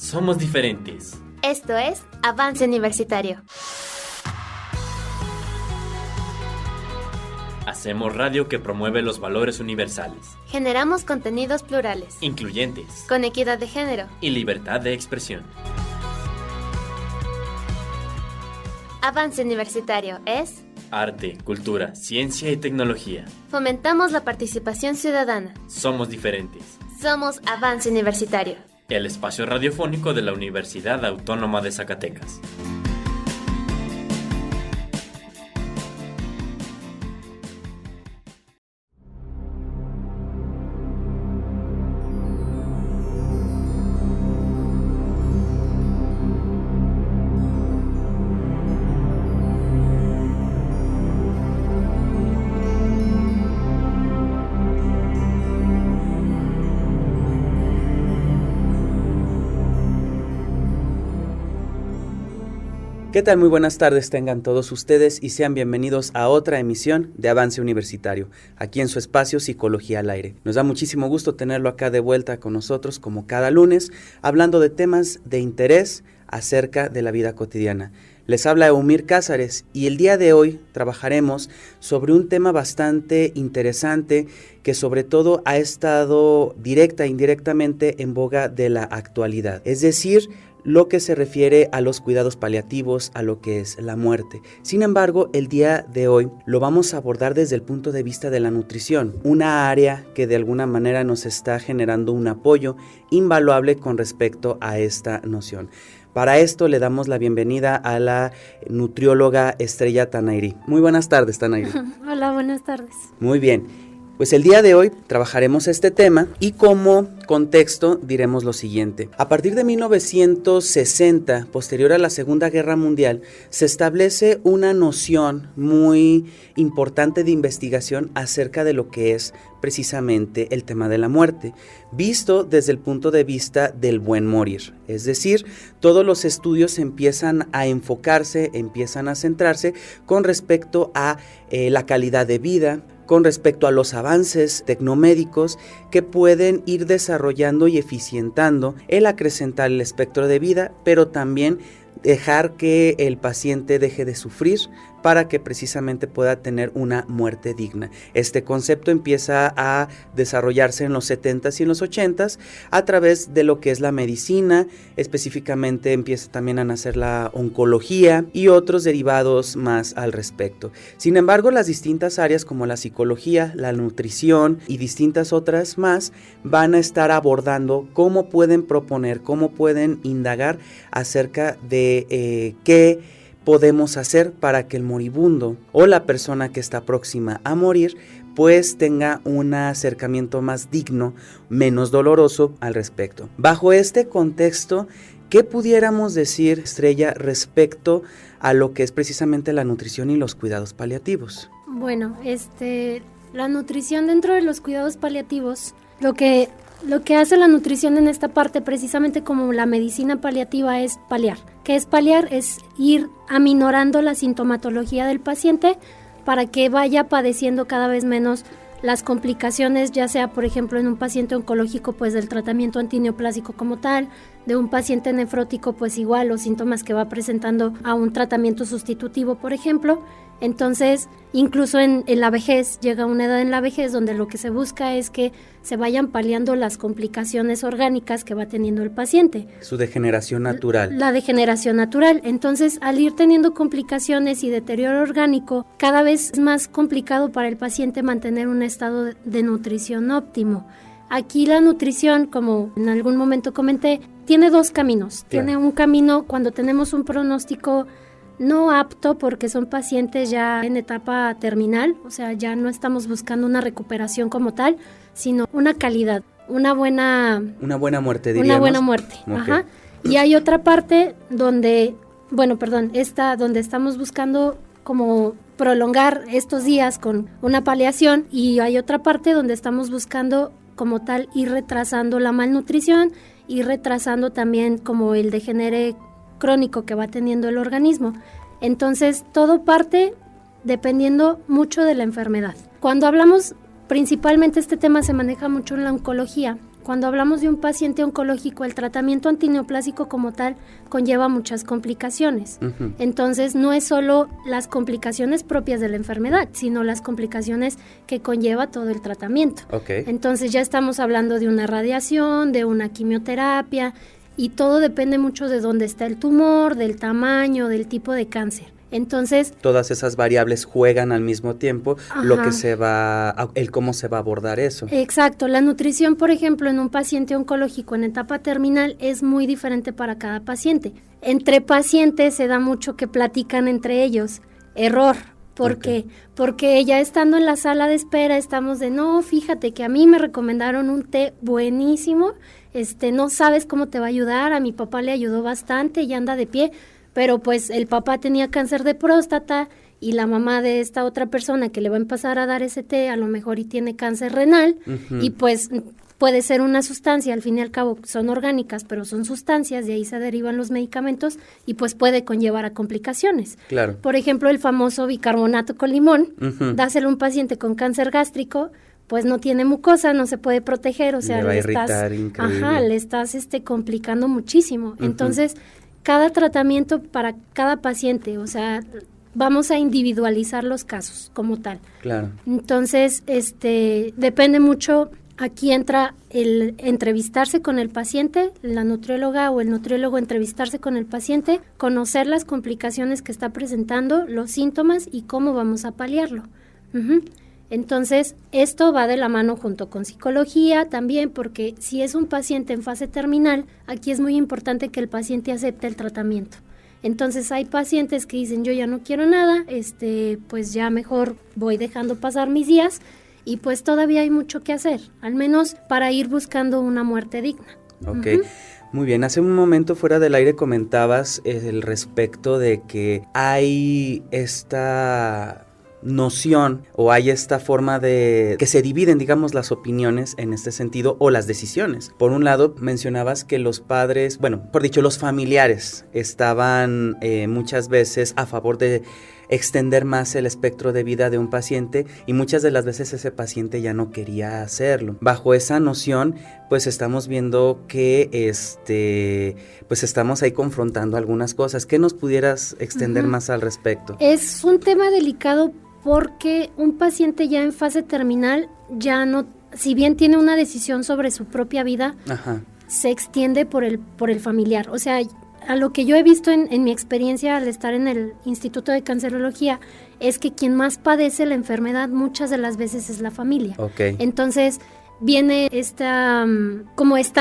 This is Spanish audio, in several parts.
Somos diferentes. Esto es Avance Universitario. Hacemos radio que promueve los valores universales. Generamos contenidos plurales, Incluyentes. con equidad de género. Y libertad de expresión. Avance Universitario es... Arte, cultura, ciencia y tecnología. Fomentamos la participación ciudadana. Somos diferentes. Somos Avance Universitario. El espacio radiofónico de la Universidad Autónoma de Zacatecas. ¿Qué tal? Muy buenas tardes tengan todos ustedes y sean bienvenidos a otra emisión de Avance Universitario, aquí en su espacio Psicología al Aire. Nos da muchísimo gusto tenerlo acá de vuelta con nosotros como cada lunes, hablando de temas de interés acerca de la vida cotidiana. Les habla Eumir Cázares y el día de hoy trabajaremos sobre un tema bastante interesante que sobre todo ha estado directa e indirectamente en boga de la actualidad, es decir, lo que se refiere a los cuidados paliativos, a lo que es la muerte. Sin embargo, el día de hoy lo vamos a abordar desde el punto de vista de la nutrición, una área que de alguna manera nos está generando un apoyo invaluable con respecto a esta noción. Para esto le damos la bienvenida a la nutrióloga Estrella Tanayri. Muy buenas tardes, Tanayri. Hola, buenas tardes. Muy bien. Pues el día de hoy trabajaremos este tema y como contexto diremos lo siguiente. A partir de 1960, posterior a la Segunda Guerra Mundial, se establece una noción muy importante de investigación acerca de lo que es precisamente el tema de la muerte, visto desde el punto de vista del buen morir. Es decir, todos los estudios empiezan a enfocarse, empiezan a centrarse con respecto a la calidad de vida, con respecto a los avances tecnomédicos que pueden ir desarrollando y eficientando el acrecentar el espectro de vida, pero también dejar que el paciente deje de sufrir para que precisamente pueda tener una muerte digna. Este concepto empieza a desarrollarse en los 70s y en los 80s a través de lo que es la medicina, específicamente empieza también a nacer la oncología y otros derivados más al respecto. Sin embargo, las distintas áreas como la psicología, la nutrición y distintas otras más van a estar abordando cómo pueden proponer, cómo pueden indagar acerca de qué podemos hacer para que el moribundo o la persona que está próxima a morir pues tenga un acercamiento más digno, menos doloroso al respecto. Bajo este contexto, ¿qué pudiéramos decir, Estrella, respecto a lo que es precisamente la nutrición y los cuidados paliativos? Bueno, la nutrición dentro de los cuidados paliativos, lo que hace la nutrición en esta parte, precisamente como la medicina paliativa, es paliar. ¿Qué es paliar? Es ir aminorando la sintomatología del paciente para que vaya padeciendo cada vez menos las complicaciones, ya sea, por ejemplo, en un paciente oncológico, pues del tratamiento antineoplásico como tal, de un paciente nefrótico, pues igual los síntomas que va presentando a un tratamiento sustitutivo, por ejemplo. Entonces, incluso en la vejez, llega una edad en la vejez donde lo que se busca es que se vayan paliando las complicaciones orgánicas que va teniendo el paciente. Su degeneración natural. La degeneración natural. Entonces, al ir teniendo complicaciones y deterioro orgánico, cada vez es más complicado para el paciente mantener un estado de nutrición óptimo. Aquí la nutrición, como en algún momento comenté, tiene dos caminos. Claro. Tiene un camino cuando tenemos un pronóstico no apto, porque son pacientes ya en etapa terminal, o sea, ya no estamos buscando una recuperación como tal, sino una calidad, una buena muerte, diríamos. Una buena muerte, okay. Ajá. Y hay otra parte donde estamos buscando como prolongar estos días con una paliación, y hay otra parte donde estamos buscando como tal ir retrasando la malnutrición y retrasando también como el degenere crónico que va teniendo el organismo. Entonces, todo parte dependiendo mucho de la enfermedad. Cuando hablamos, principalmente este tema se maneja mucho en la oncología. cuando hablamos de un paciente oncológico, el tratamiento antineoplásico como tal conlleva muchas complicaciones. Entonces, no es solo las complicaciones propias de la enfermedad, sino las complicaciones que conlleva todo el tratamiento. Entonces, ya estamos hablando de una radiación, de una quimioterapia, y todo depende mucho de dónde está el tumor, del tamaño, del tipo de cáncer. Entonces, todas esas variables juegan al mismo tiempo lo que el cómo se va a abordar eso. Exacto, la nutrición, por ejemplo, en un paciente oncológico en etapa terminal es muy diferente para cada paciente. Entre pacientes se da mucho que platican entre ellos. Error. ¿Por qué? Porque ya estando en la sala de espera estamos de, no, fíjate que a mí me recomendaron un té buenísimo, no sabes cómo te va a ayudar, a mi papá le ayudó bastante y anda de pie. Pero pues el papá tenía cáncer de próstata y la mamá de esta otra persona que le va a empezar a dar ese té a lo mejor y tiene cáncer renal y pues puede ser una sustancia, al fin y al cabo son orgánicas, pero son sustancias, de ahí se derivan los medicamentos y pues puede conllevar a complicaciones. Claro. Por ejemplo, el famoso bicarbonato con limón, dáselo a un paciente con cáncer gástrico, pues no tiene mucosa, no se puede proteger, o sea, le va a irritar, increíble. Le estás complicando muchísimo. Entonces, cada tratamiento para cada paciente, o sea, vamos a individualizar los casos como tal. Claro. Entonces, depende mucho, aquí entra el entrevistarse con el paciente, la nutrióloga o el nutriólogo entrevistarse con el paciente, conocer las complicaciones que está presentando, los síntomas y cómo vamos a paliarlo. Entonces, esto va de la mano junto con psicología también, porque si es un paciente en fase terminal, aquí es muy importante que el paciente acepte el tratamiento. Entonces, hay pacientes que dicen, yo ya no quiero nada, pues ya mejor voy dejando pasar mis días, y pues todavía hay mucho que hacer, al menos para ir buscando una muerte digna. Muy bien, hace un momento fuera del aire comentabas el respecto de que hay esta noción o hay esta forma de que se dividen, digamos, las opiniones en este sentido o las decisiones. Por un lado, mencionabas que los padres, los familiares estaban muchas veces a favor de extender más el espectro de vida de un paciente y muchas de las veces ese paciente ya no quería hacerlo. Bajo esa noción, pues estamos viendo que pues estamos ahí confrontando algunas cosas. ¿Qué nos pudieras extender más al respecto? Es un tema delicado porque un paciente ya en fase terminal ya no, si bien tiene una decisión sobre su propia vida, se extiende por el familiar. O sea, a lo que yo he visto en mi experiencia al estar en el Instituto de Cancerología, es que quien más padece la enfermedad muchas de las veces es la familia. Entonces, viene esta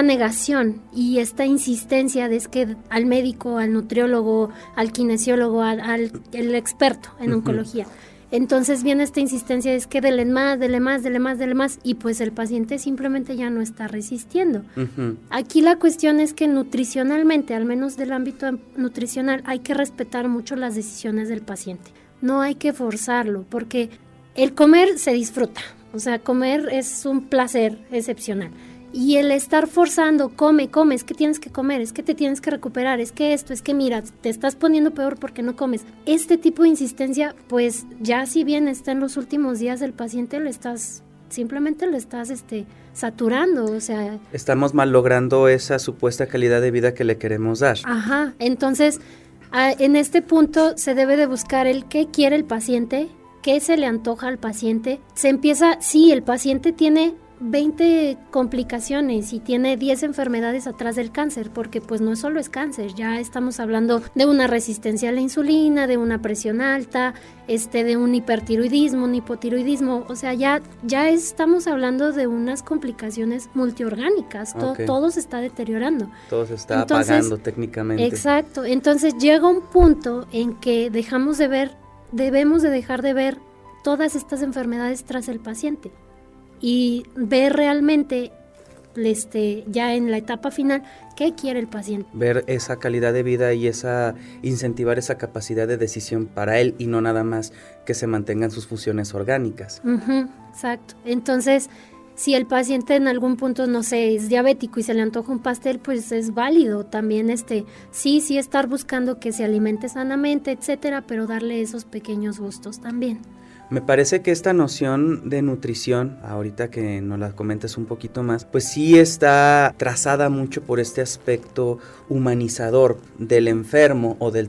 negación y esta insistencia de es que al médico, al nutriólogo, al kinesiólogo, el experto en oncología. Entonces viene esta insistencia, es que dele más, y pues el paciente simplemente ya no está resistiendo. Aquí la cuestión es que nutricionalmente, al menos del ámbito nutricional, hay que respetar mucho las decisiones del paciente. No hay que forzarlo, porque el comer se disfruta, o sea, comer es un placer excepcional. Y el estar forzando, come, es que tienes que comer, es que te tienes que recuperar, es que esto, es que mira, te estás poniendo peor porque no comes. Este tipo de insistencia, pues ya si bien está en los últimos días del paciente, simplemente lo estás saturando, o sea. Estamos malogrando esa supuesta calidad de vida que le queremos dar. Entonces, en este punto se debe de buscar el qué quiere el paciente, qué se le antoja al paciente. El paciente tiene 20 complicaciones y tiene 10 enfermedades atrás del cáncer, porque pues no solo es cáncer, ya estamos hablando de una resistencia a la insulina, de una presión alta, de un hipertiroidismo, un hipotiroidismo, o sea, ya estamos hablando de unas complicaciones multiorgánicas, todo se está deteriorando. Todo se está apagando técnicamente. Exacto, entonces llega un punto en que debemos de dejar de ver todas estas enfermedades tras el paciente y ver realmente ya en la etapa final qué quiere el paciente. Ver esa calidad de vida y incentivar esa capacidad de decisión para él y no nada más que se mantengan sus funciones orgánicas. Exacto. Entonces, si el paciente en algún punto, no sé, es diabético y se le antoja un pastel, pues es válido también sí estar buscando que se alimente sanamente, etcétera, pero darle esos pequeños gustos también. Me parece que esta noción de nutrición, ahorita que nos la comentes un poquito más, pues sí está trazada mucho por este aspecto humanizador del enfermo o del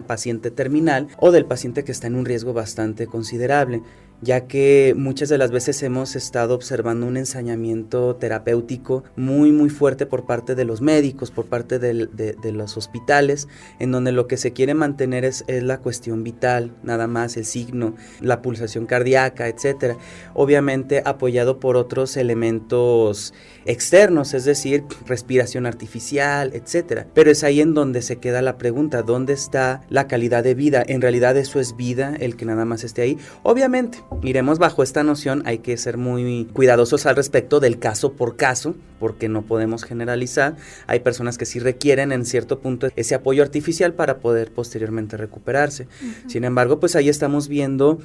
paciente terminal o del paciente que está en un riesgo bastante considerable, ya que muchas de las veces hemos estado observando un ensañamiento terapéutico muy muy fuerte por parte de los médicos, por parte de los hospitales, en donde lo que se quiere mantener es la cuestión vital, nada más el signo, la pulsación cardíaca, etcétera, obviamente apoyado por otros elementos externos, es decir, respiración artificial, etcétera, pero es ahí en donde se queda la pregunta, ¿dónde está la calidad de vida? En realidad eso es vida, el que nada más esté ahí. Obviamente iremos bajo esta noción, hay que ser muy cuidadosos al respecto del caso por caso, porque no podemos generalizar. Hay personas que sí requieren en cierto punto ese apoyo artificial para poder posteriormente recuperarse. Sin embargo, pues ahí estamos viendo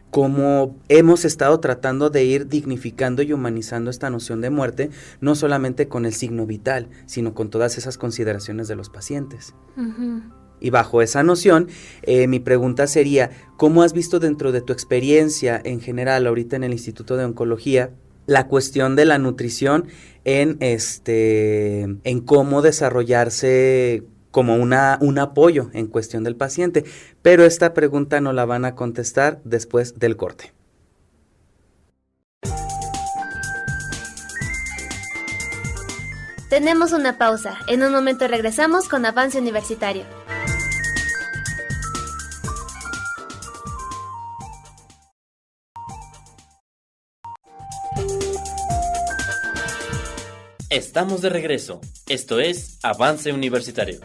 cómo hemos estado tratando de ir dignificando y humanizando esta noción de muerte, no solamente con el signo vital, sino con todas esas consideraciones de los pacientes. Y bajo esa noción, mi pregunta sería, ¿cómo has visto dentro de tu experiencia en general, ahorita en el Instituto de Oncología, la cuestión de la nutrición en cómo desarrollarse como un apoyo en cuestión del paciente? Pero esta pregunta no la van a contestar después del corte. Tenemos una pausa. En un momento regresamos con Avance Universitario. Estamos de regreso. Esto es Avance Universitario.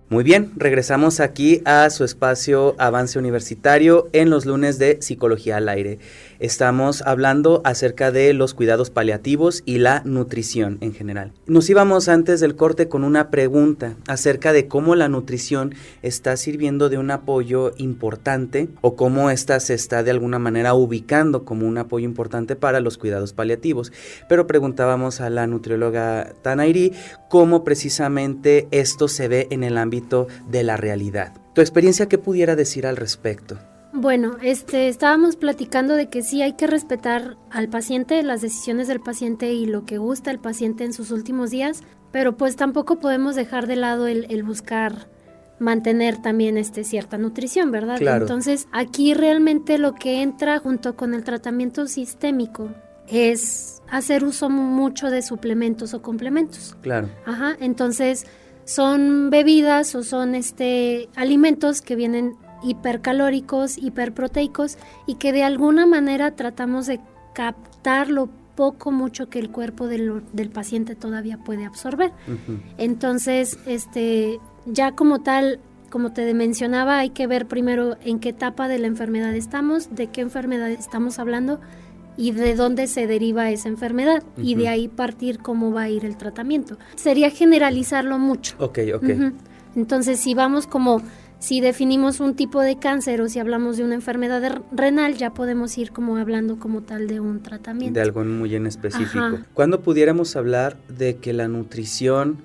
Muy bien, regresamos aquí a su espacio Avance Universitario en los lunes de Psicología al Aire. Estamos hablando acerca de los cuidados paliativos y la nutrición en general. Nos íbamos antes del corte con una pregunta acerca de cómo la nutrición está sirviendo de un apoyo importante o cómo ésta se está de alguna manera ubicando como un apoyo importante para los cuidados paliativos. Pero preguntábamos a la nutrióloga Tanairi cómo precisamente esto se ve en el ámbito de la realidad. ¿Tu experiencia qué pudiera decir al respecto? Bueno, estábamos platicando de que sí hay que respetar al paciente, las decisiones del paciente y lo que gusta el paciente en sus últimos días, pero pues tampoco podemos dejar de lado el buscar mantener también cierta nutrición, ¿verdad? Claro. Entonces, aquí realmente lo que entra junto con el tratamiento sistémico es hacer uso mucho de suplementos o complementos. Claro. Ajá, entonces son bebidas o son alimentos que vienen hipercalóricos, hiperproteicos y que de alguna manera tratamos de captar lo mucho que el cuerpo del paciente todavía puede absorber. Uh-huh. Entonces, ya como tal, como te mencionaba, hay que ver primero en qué etapa de la enfermedad estamos, de qué enfermedad estamos hablando y de dónde se deriva esa enfermedad, uh-huh, y de ahí partir cómo va a ir el tratamiento. Sería generalizarlo mucho. Ok. Uh-huh. Entonces, si definimos un tipo de cáncer o si hablamos de una enfermedad renal, ya podemos ir como hablando como tal de un tratamiento. De algo muy en específico. Ajá. ¿Cuándo pudiéramos hablar de que la nutrición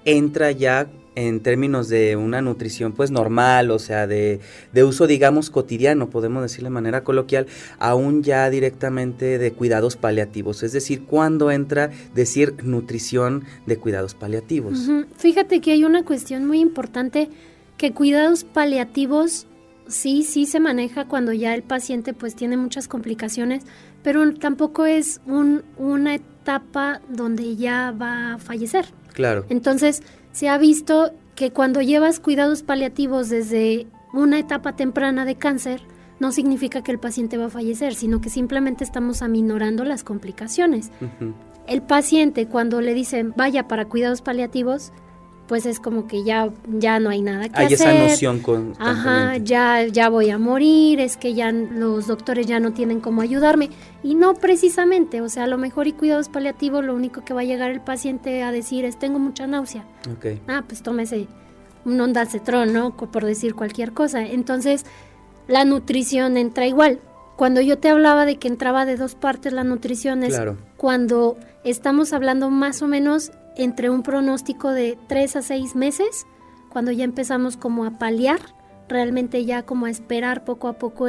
entra ya en términos de una nutrición pues normal, o sea, de uso digamos cotidiano, podemos decir de manera coloquial, aún ya directamente de cuidados paliativos? Es decir, ¿cuándo entra decir nutrición de cuidados paliativos? Uh-huh. Fíjate que hay una cuestión muy importante, que cuidados paliativos sí se maneja cuando ya el paciente pues tiene muchas complicaciones, pero tampoco es una etapa donde ya va a fallecer. Claro. Entonces, se ha visto que cuando llevas cuidados paliativos desde una etapa temprana de cáncer, no significa que el paciente va a fallecer, sino que simplemente estamos aminorando las complicaciones. Uh-huh. El paciente, cuando le dicen vaya para cuidados paliativos, pues es como que ya no hay nada que hay hacer. esa noción constantemente. Ya voy a morir, es que ya los doctores ya no tienen cómo ayudarme. Y no precisamente, o sea, a lo mejor y cuidados paliativos, lo único que va a llegar el paciente a decir es tengo mucha náusea. Okay. Pues tómese un ondansetron, ¿no? Por decir cualquier cosa. Entonces, la nutrición entra igual. Cuando yo te hablaba de que entraba de dos partes la nutrición, es claro. Cuando estamos hablando más o menos entre un pronóstico de 3 a 6 meses, cuando ya empezamos como a paliar, realmente ya como a esperar poco a poco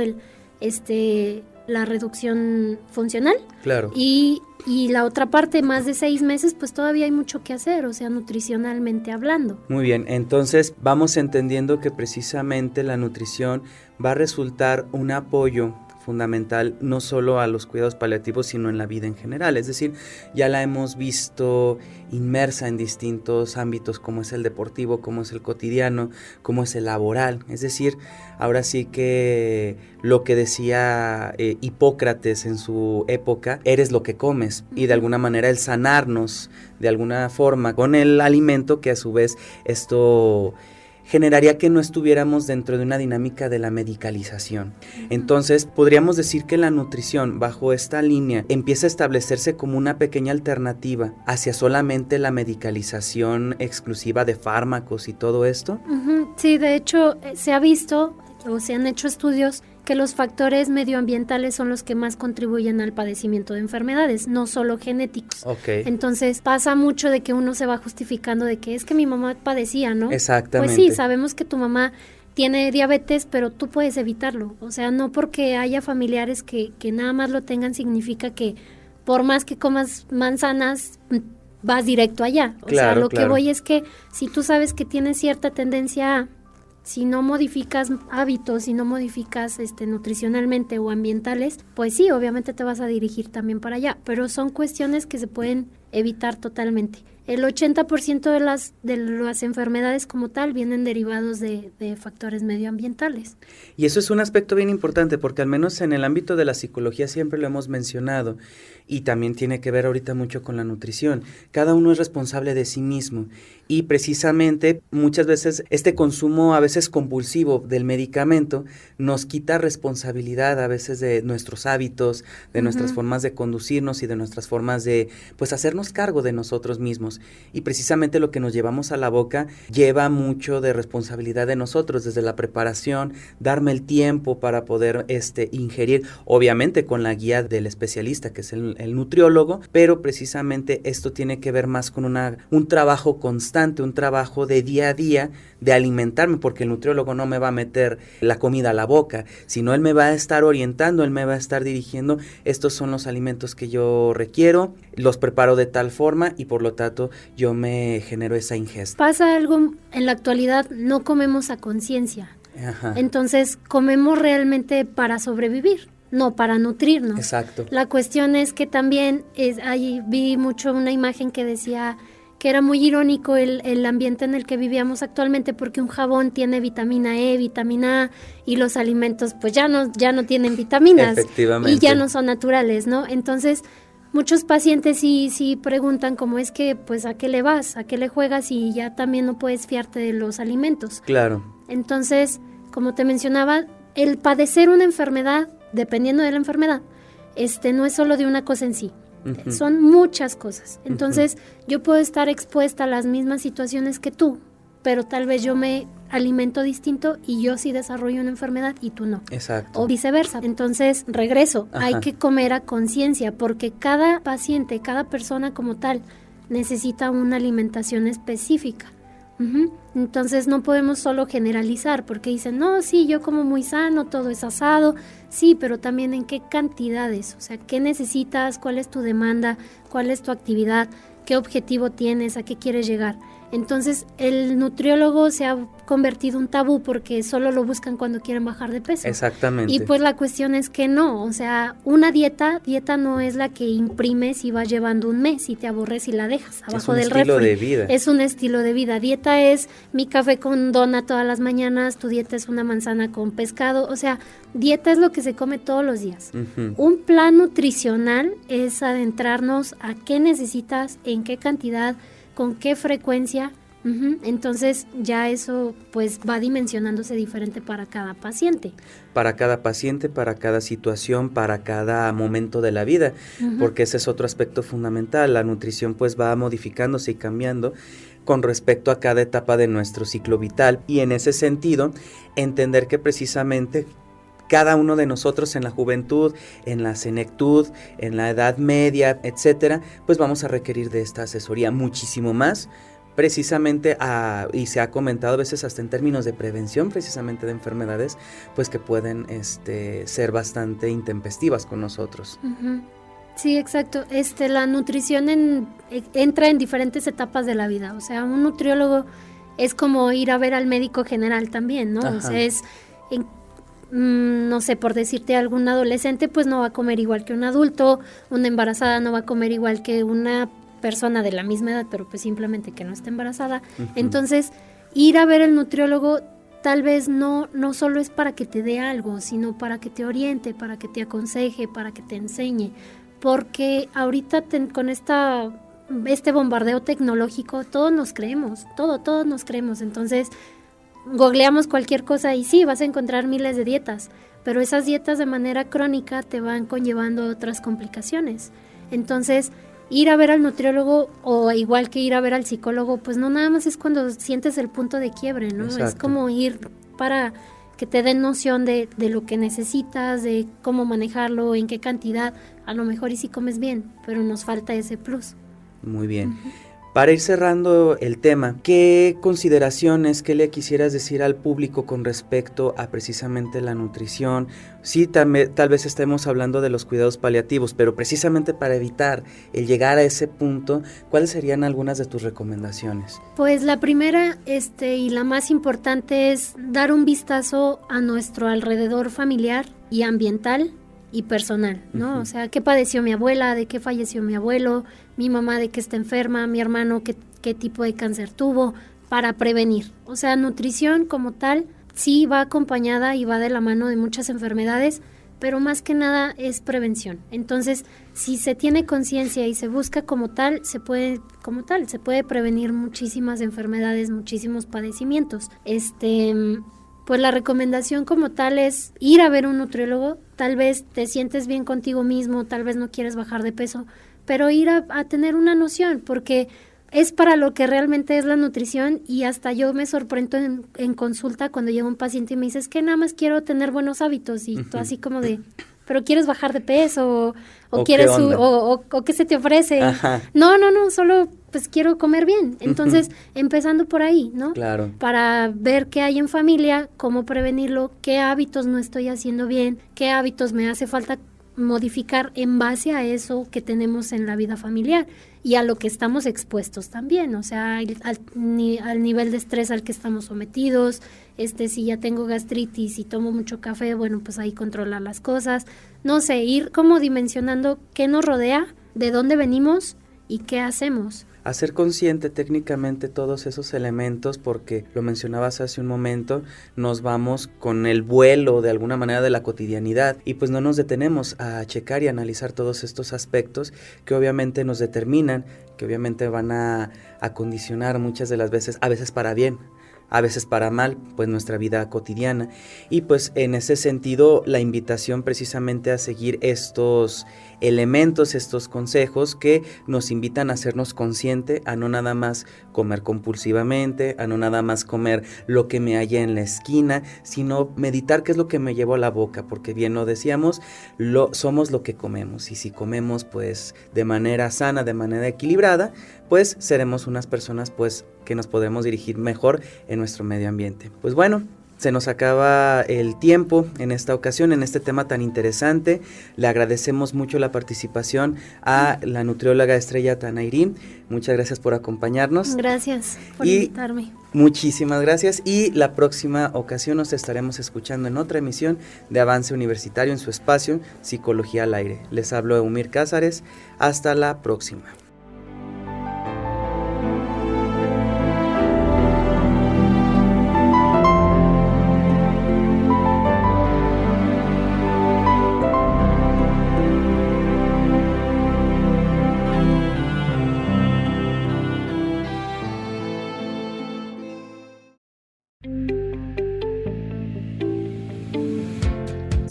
la reducción funcional. Claro. Y la otra parte, más de 6 meses, pues todavía hay mucho que hacer, o sea, nutricionalmente hablando. Muy bien, entonces vamos entendiendo que precisamente la nutrición va a resultar un apoyo fundamental no solo a los cuidados paliativos, sino en la vida en general. Es decir, ya la hemos visto inmersa en distintos ámbitos, como es el deportivo, como es el cotidiano, como es el laboral. Es decir, ahora sí que lo que decía Hipócrates en su época, eres lo que comes, y de alguna manera el sanarnos de alguna forma con el alimento, que a su vez esto generaría que no estuviéramos dentro de una dinámica de la medicalización. Entonces, podríamos decir que la nutrición, bajo esta línea, empieza a establecerse como una pequeña alternativa hacia solamente la medicalización exclusiva de fármacos y todo esto. Sí, de hecho, se ha visto o se han hecho estudios que los factores medioambientales son los que más contribuyen al padecimiento de enfermedades, no solo genéticos. Okay. Entonces pasa mucho de que uno se va justificando de que es que mi mamá padecía, ¿no? Exactamente. Pues sí, sabemos que tu mamá tiene diabetes, pero tú puedes evitarlo. O sea, no porque haya familiares que nada más lo tengan significa que por más que comas manzanas vas directo allá. O sea, lo que voy es que si tú sabes que tienes cierta tendencia a, si no modificas hábitos, si no modificas nutricionalmente o ambientales, pues sí, obviamente te vas a dirigir también para allá, pero son cuestiones que se pueden evitar totalmente. El 80% de las enfermedades como tal vienen derivados de factores medioambientales. Y eso es un aspecto bien importante, porque al menos en el ámbito de la psicología siempre lo hemos mencionado, y también tiene que ver ahorita mucho con la nutrición. Cada uno es responsable de sí mismo, y precisamente muchas veces este consumo a veces compulsivo del medicamento nos quita responsabilidad a veces de nuestros hábitos, de nuestras formas de conducirnos y de nuestras formas de pues hacernos cargo de nosotros mismos. Y precisamente lo que nos llevamos a la boca lleva mucho de responsabilidad de nosotros, desde la preparación, darme el tiempo para poder ingerir, obviamente con la guía del especialista, que es el nutriólogo, pero precisamente esto tiene que ver más con un trabajo constante, un trabajo de día a día, de alimentarme, porque el nutriólogo no me va a meter la comida a la boca, sino él me va a estar orientando, él me va a estar dirigiendo, estos son los alimentos que yo requiero, los preparo de tal forma y por lo tanto yo me genero esa ingesta. Pasa algo, en la actualidad no comemos a conciencia, entonces comemos realmente para sobrevivir, no para nutrirnos. Exacto. La cuestión es que también ahí vi mucho una imagen que decía que era muy irónico el ambiente en el que vivíamos actualmente, porque un jabón tiene vitamina E, vitamina A, y los alimentos pues ya no tienen vitaminas. Efectivamente. Y ya no son naturales, ¿no? Entonces muchos pacientes sí preguntan cómo es que, pues, ¿a qué le vas? ¿A qué le juegas? Y ya también no puedes fiarte de los alimentos. Claro. Entonces, como te mencionaba, el padecer una enfermedad, dependiendo de la enfermedad, no es solo de una cosa en sí. Son muchas cosas. Entonces, yo puedo estar expuesta a las mismas situaciones que tú, pero tal vez yo me alimento distinto y yo sí desarrollo una enfermedad y tú no. Exacto. O viceversa. Entonces, regreso. Hay que comer a conciencia, porque cada paciente, cada persona como tal, necesita una alimentación específica. Entonces no podemos solo generalizar, porque dicen, no, sí, yo como muy sano, todo es asado, sí, pero también en qué cantidades, o sea, qué necesitas, cuál es tu demanda, cuál es tu actividad, qué objetivo tienes, a qué quieres llegar. Entonces el nutriólogo se ha convertido en un tabú porque solo lo buscan cuando quieren bajar de peso. Exactamente. Y pues la cuestión es que no, o sea, una dieta no es la que imprimes y vas llevando un mes y te aborres y la dejas abajo del refri. Es un estilo de vida. Es un estilo de vida. Dieta es mi café con dona todas las mañanas, tu dieta es una manzana con pescado, o sea, dieta es lo que se come todos los días. Un plan nutricional es adentrarnos a qué necesitas, en qué cantidad, con qué frecuencia, Entonces ya eso pues va dimensionándose diferente para cada paciente. Para cada paciente, para cada situación, para cada momento de la vida, porque ese es otro aspecto fundamental. La nutrición pues va modificándose y cambiando con respecto a cada etapa de nuestro ciclo vital, y en ese sentido entender que precisamente cada uno de nosotros en la juventud, en la senectud, en la edad media, etcétera, pues vamos a requerir de esta asesoría muchísimo más, precisamente y se ha comentado a veces hasta en términos de prevención precisamente de enfermedades, pues que pueden ser bastante intempestivas con nosotros. Sí, exacto. La nutrición entra en diferentes etapas de la vida. O sea, un nutriólogo es como ir a ver al médico general también, ¿no? O sea, no sé, por decirte, algún adolescente pues no va a comer igual que un adulto, una embarazada no va a comer igual que una persona de la misma edad, pero pues simplemente que no está embarazada. Entonces, ir a ver al nutriólogo tal vez no solo es para que te dé algo, sino para que te oriente, para que te aconseje, para que te enseñe, porque ahorita con este bombardeo tecnológico todos nos creemos, todos nos creemos. Entonces googleamos cualquier cosa y sí, vas a encontrar miles de dietas, pero esas dietas de manera crónica te van conllevando otras complicaciones. Entonces, ir a ver al nutriólogo, o igual que ir a ver al psicólogo, pues no nada más es cuando sientes el punto de quiebre, ¿no? Exacto. Es como ir para que te den noción de lo que necesitas, de cómo manejarlo, en qué cantidad, a lo mejor y si comes bien, pero nos falta ese plus. Muy bien. Para ir cerrando el tema, ¿qué consideraciones, qué le quisieras decir al público con respecto a precisamente la nutrición? Sí, tal vez estemos hablando de los cuidados paliativos, pero precisamente para evitar el llegar a ese punto, ¿cuáles serían algunas de tus recomendaciones? Pues la primera y la más importante es dar un vistazo a nuestro alrededor familiar y ambiental y personal, ¿no? O sea, ¿qué padeció mi abuela? ¿De qué falleció mi abuelo? Mi mamá, ¿de qué está enferma? Mi hermano, ¿qué tipo de cáncer tuvo? Para prevenir. O sea, nutrición como tal sí va acompañada y va de la mano de muchas enfermedades, pero más que nada es prevención. Entonces, si se tiene conciencia y se busca como tal, se puede prevenir muchísimas enfermedades, muchísimos padecimientos. Pues la recomendación como tal es ir a ver un nutriólogo. Tal vez te sientes bien contigo mismo, tal vez no quieres bajar de peso, pero ir a tener una noción, porque es para lo que realmente es la nutrición. Y hasta yo me sorprendo en consulta cuando llega un paciente y me dice, es que nada más quiero tener buenos hábitos, y tú así como de, pero quieres bajar de peso, o quieres o qué se te ofrece. No, solo pues quiero comer bien. Entonces, empezando por ahí, ¿no? Claro. Para ver qué hay en familia, cómo prevenirlo, qué hábitos no estoy haciendo bien, qué hábitos me hace falta modificar en base a eso que tenemos en la vida familiar y a lo que estamos expuestos también, o sea, al nivel de estrés al que estamos sometidos. Si ya tengo gastritis y tomo mucho café, bueno, pues ahí controlar las cosas. No sé, ir como dimensionando qué nos rodea, de dónde venimos y qué hacemos. Hacer consciente técnicamente todos esos elementos, porque lo mencionabas hace un momento, nos vamos con el vuelo de alguna manera de la cotidianidad y pues no nos detenemos a checar y analizar todos estos aspectos que obviamente nos determinan, que obviamente van a condicionar muchas de las veces, a veces para bien, a veces para mal, pues nuestra vida cotidiana. Y pues en ese sentido la invitación precisamente a seguir estos elementos, estos consejos que nos invitan a hacernos consciente, a no nada más comer compulsivamente, a no nada más comer lo que me haya en la esquina, sino meditar qué es lo que me llevo a la boca, porque bien lo decíamos, somos lo que comemos, y si comemos pues de manera sana, de manera equilibrada, pues seremos unas personas pues que nos podremos dirigir mejor en nuestro medio ambiente. Pues bueno, se nos acaba el tiempo en esta ocasión, en este tema tan interesante. Le agradecemos mucho la participación a la nutrióloga Estrella Tanairí. Muchas gracias por acompañarnos. Gracias por invitarme. Muchísimas gracias, y la próxima ocasión nos estaremos escuchando en otra emisión de Avance Universitario en su espacio Psicología al Aire. Les hablo Eumir Cázares. Hasta la próxima.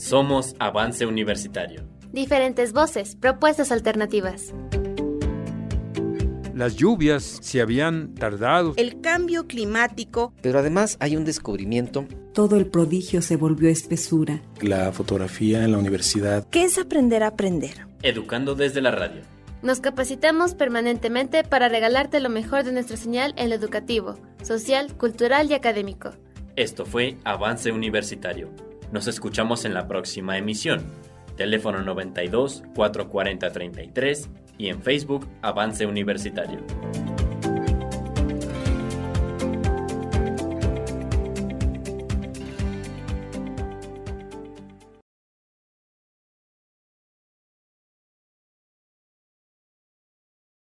Somos Avance Universitario. Diferentes voces, propuestas alternativas. Las lluvias se habían tardado. El cambio climático. Pero además hay un descubrimiento. Todo el prodigio se volvió espesura. La fotografía en la universidad. ¿Qué es aprender a aprender? Educando desde la radio. Nos capacitamos permanentemente para regalarte lo mejor de nuestra señal en lo educativo, social, cultural y académico. Esto fue Avance Universitario. Nos escuchamos en la próxima emisión. Teléfono 92 440 33 y en Facebook Avance Universitario.